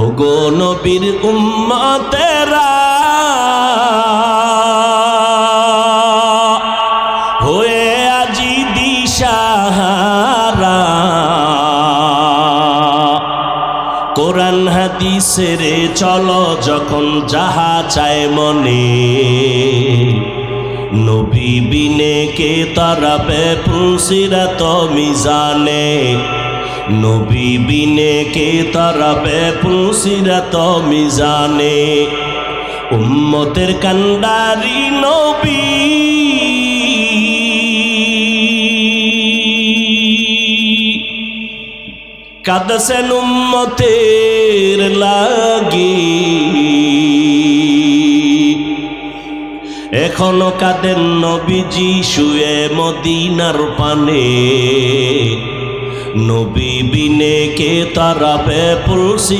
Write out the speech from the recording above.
ওগো নবীর উম্মতেরা হয়ে আজি দিশাহারা, কোরআন হাদিসের চলো যখন যাহা চায় মনে, নবী বিনে কে তারাবে পুলসিরাত মিজানে, নবী বিনে কে তারাবে পুলসিরাত মিজানে। উম্মতের কান্ডারি নবী কাঁদছেন উম্মতের লাগি, এখনো কাঁদেন নবীজি শুয়ে মদিনার পানে, নবী বিনে কে তারাবে পুলসিরাত